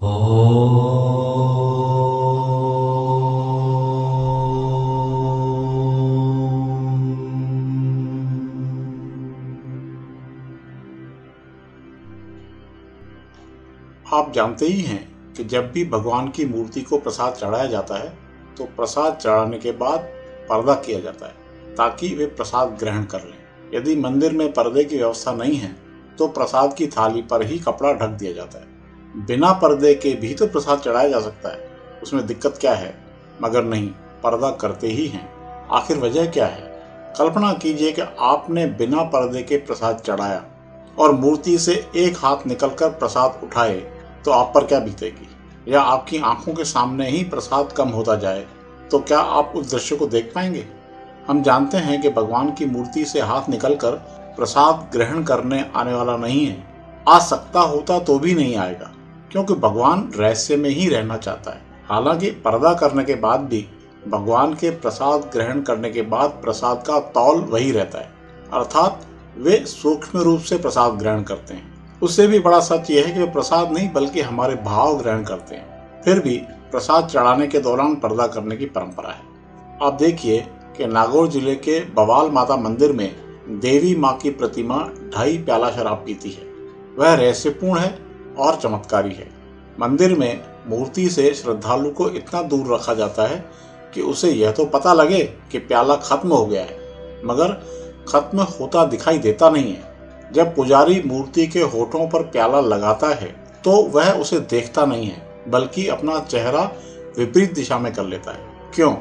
आप जानते ही हैं कि जब भी भगवान की मूर्ति को प्रसाद चढ़ाया जाता है तो प्रसाद चढ़ाने के बाद पर्दा किया जाता है ताकि वे प्रसाद ग्रहण कर लें। यदि मंदिर में पर्दे की व्यवस्था नहीं है तो प्रसाद की थाली पर ही कपड़ा ढक दिया जाता है। बिना पर्दे के भी तो प्रसाद चढ़ाया जा सकता है, उसमें दिक्कत क्या है? मगर नहीं, पर्दा करते ही हैं। आखिर वजह क्या है? कल्पना कीजिए कि आपने बिना पर्दे के प्रसाद चढ़ाया और मूर्ति से एक हाथ निकलकर प्रसाद उठाए तो आप पर क्या बीतेगी? या आपकी आंखों के सामने ही प्रसाद कम होता जाए तो क्या आप उस दृश्य को देख पाएंगे? हम जानते हैं कि भगवान की मूर्ति से हाथ निकलकर प्रसाद ग्रहण करने आने वाला नहीं है। आ सकता होता तो भी नहीं आएगा, क्योंकि भगवान रहस्य में ही रहना चाहता है। हालांकि पर्दा करने के बाद भी भगवान के प्रसाद ग्रहण करने के बाद प्रसाद का तौल वही रहता है, अर्थात वे सूक्ष्म रूप से प्रसाद ग्रहण करते हैं। उससे भी बड़ा सच यह है कि वे प्रसाद नहीं बल्कि हमारे भाव ग्रहण करते हैं। फिर भी प्रसाद चढ़ाने के दौरान पर्दा करने की परंपरा है। आप देखिए कि नागौर जिले के बवाल माता मंदिर में देवी माँ की प्रतिमा 2.5 प्याला शराब पीती है। वह रहस्यपूर्ण है और चमत्कारी है। मंदिर में मूर्ति से श्रद्धालु को इतना दूर रखा जाता है कि उसे यह तो पता लगे कि प्याला खत्म हो गया है, मगर खत्म होता दिखाई देता नहीं है। जब पुजारी मूर्ति के होठों पर प्याला लगाता है तो वह उसे देखता नहीं है, बल्कि अपना चेहरा विपरीत दिशा में कर लेता है। क्यों?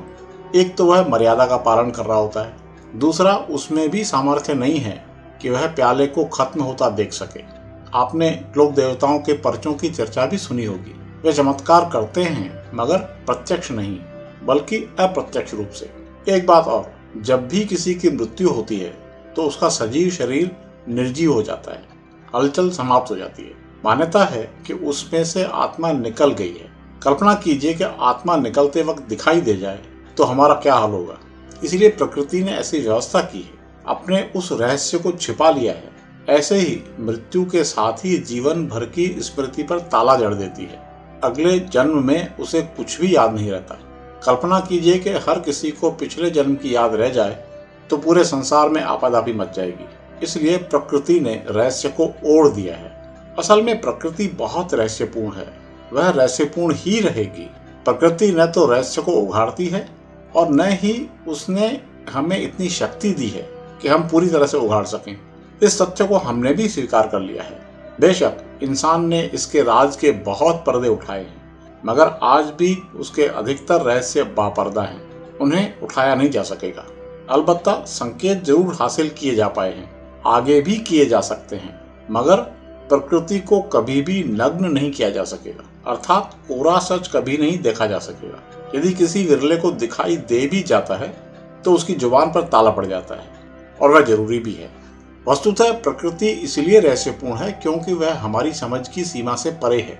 एक तो वह मर्यादा का पालन कर रहा होता है, दूसरा उसमें भी सामर्थ्य नहीं है कि वह प्याले को खत्म होता देख सके। आपने लोक देवताओं के पर्चों की चर्चा भी सुनी होगी। वे चमत्कार करते हैं, मगर प्रत्यक्ष नहीं बल्कि अप्रत्यक्ष रूप से। एक बात और, जब भी किसी की मृत्यु होती है तो उसका सजीव शरीर निर्जीव हो जाता है, हलचल समाप्त हो जाती है। मान्यता है कि उसमें से आत्मा निकल गई है। कल्पना कीजिए कि आत्मा निकलते वक्त दिखाई दे जाए तो हमारा क्या हाल होगा। इसलिए प्रकृति ने ऐसी व्यवस्था की है, अपने उस रहस्य को छिपा लिया है। ऐसे ही मृत्यु के साथ ही जीवन भर की स्मृति पर ताला जड़ देती है। अगले जन्म में उसे कुछ भी याद नहीं रहता। कल्पना कीजिए कि हर किसी को पिछले जन्म की याद रह जाए तो पूरे संसार में आपाधापी मच जाएगी। इसलिए प्रकृति ने रहस्य को ओढ़ दिया है। असल में प्रकृति बहुत रहस्यपूर्ण है, वह रहस्यपूर्ण ही रहेगी। प्रकृति न तो रहस्य को उघाड़ती है और न ही उसने हमें इतनी शक्ति दी है कि हम पूरी तरह से उघाड़ सकें। इस तथ्य को हमने भी स्वीकार कर लिया है। बेशक इंसान ने इसके राज के बहुत पर्दे उठाए हैं, मगर आज भी उसके अधिकतर रहस्य बापर्दा हैं, उन्हें उठाया नहीं जा सकेगा। अलबत्ता संकेत जरूर हासिल किए जा पाए हैं, आगे भी किए जा सकते हैं, मगर प्रकृति को कभी भी नग्न नहीं किया जा सकेगा, अर्थात कोरा सच कभी नहीं देखा जा सकेगा। यदि किसी विरले को दिखाई दे भी जाता है तो उसकी जुबान पर ताला पड़ जाता है, और वह जरूरी भी है। वस्तुतः प्रकृति इसलिए रहस्यपूर्ण है क्योंकि वह हमारी समझ की सीमा से परे है।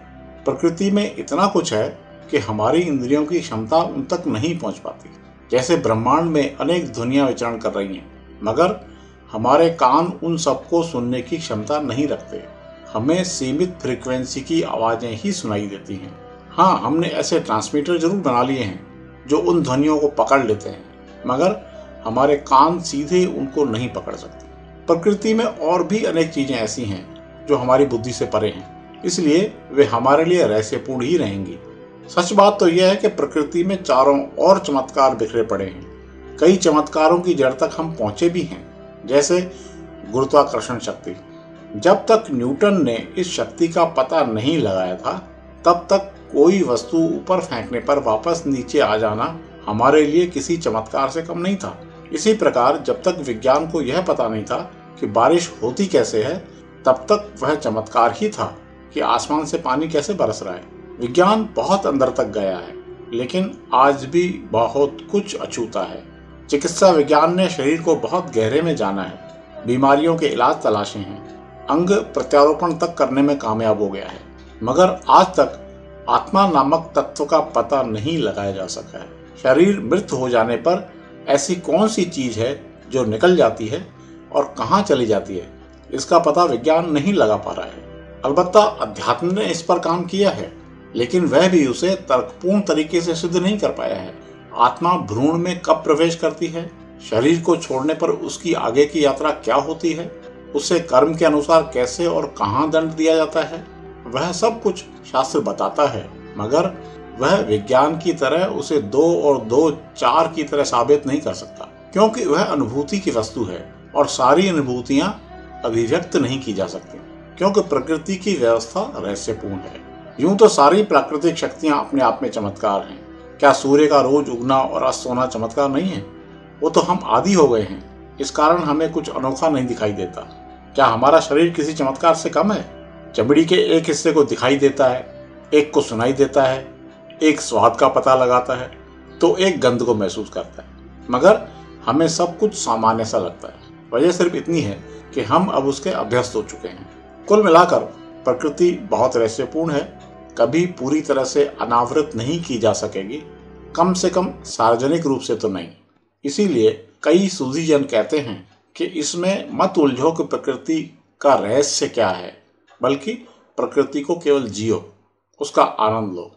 प्रकृति में इतना कुछ है कि हमारी इंद्रियों की क्षमता उन तक नहीं पहुंच पाती। जैसे ब्रह्मांड में अनेक ध्वनियां विचरण कर रही हैं, मगर हमारे कान उन सबको सुनने की क्षमता नहीं रखते। हमें सीमित फ्रीक्वेंसी की आवाज़ें ही सुनाई देती हैं। हाँ, हमने ऐसे ट्रांसमीटर जरूर बना लिए हैं जो उन ध्वनियों को पकड़ लेते हैं, मगर हमारे कान सीधे उनको नहीं पकड़ सकते। प्रकृति में और भी अनेक चीज़ें ऐसी हैं जो हमारी बुद्धि से परे हैं, इसलिए वे हमारे लिए रहस्यपूर्ण ही रहेंगी। सच बात तो यह है कि प्रकृति में चारों ओर चमत्कार बिखरे पड़े हैं। कई चमत्कारों की जड़ तक हम पहुंचे भी हैं, जैसे गुरुत्वाकर्षण शक्ति। जब तक न्यूटन ने इस शक्ति का पता नहीं लगाया था, तब तक कोई वस्तु ऊपर फेंकने पर वापस नीचे आ जाना हमारे लिए किसी चमत्कार से कम नहीं था। इसी प्रकार जब तक विज्ञान को यह पता नहीं था कि बारिश होती कैसे है, तब तक वह चमत्कार ही था कि आसमान से पानी कैसे बरस रहा है। विज्ञान बहुत अंदर तक गया है, लेकिन आज भी बहुत कुछ अछूता है। चिकित्सा विज्ञान ने शरीर को बहुत गहरे में जाना है, बीमारियों के इलाज तलाशे हैं, अंग प्रत्यारोपण तक करने में कामयाब हो गया है, मगर आज तक आत्मा नामक तत्व का पता नहीं लगाया जा सका है। शरीर मृत हो जाने पर ऐसी कौन सी चीज है जो निकल जाती है और कहाँ चली जाती है, इसका पता विज्ञान नहीं लगा पा रहा है। अलबत्ता अध्यात्म ने इस पर काम किया है। लेकिन वह भी उसे तर्कपूर्ण तरीके से सिद्ध नहीं कर पाया है। आत्मा भ्रूण में कब प्रवेश करती है, शरीर को छोड़ने पर उसकी आगे की यात्रा क्या होती है, उसे कर्म के अनुसार कैसे और कहाँ दंड दिया जाता है, वह सब कुछ शास्त्र बताता है, मगर वह विज्ञान की तरह उसे 2 और 2 4 की तरह साबित नहीं कर सकता, क्योंकि वह अनुभूति की वस्तु है और सारी अनुभूतियां अभिव्यक्त नहीं की जा सकती, क्योंकि प्रकृति की व्यवस्था रहस्यपूर्ण है। यूं तो सारी प्राकृतिक शक्तियां अपने आप में चमत्कार हैं। क्या सूर्य का रोज उगना और अस्त होना चमत्कार नहीं है? वो तो हम आदी हो गए हैं, इस कारण हमें कुछ अनोखा नहीं दिखाई देता। क्या हमारा शरीर किसी चमत्कार से कम है? चमड़ी के एक हिस्से को दिखाई देता है, एक को सुनाई देता है, एक स्वाद का पता लगाता है, तो एक गंध को महसूस करता है, मगर हमें सब कुछ सामान्य सा लगता है। वजह सिर्फ इतनी है कि हम अब उसके अभ्यस्त हो चुके हैं। कुल मिलाकर प्रकृति बहुत रहस्यपूर्ण है, कभी पूरी तरह से अनावृत नहीं की जा सकेगी, कम से कम सार्वजनिक रूप से तो नहीं। इसीलिए कई सूझीजन कहते हैं कि इसमें मत उलझो कि प्रकृति का रहस्य क्या है, बल्कि प्रकृति को केवल जियो, उसका आनंद लो।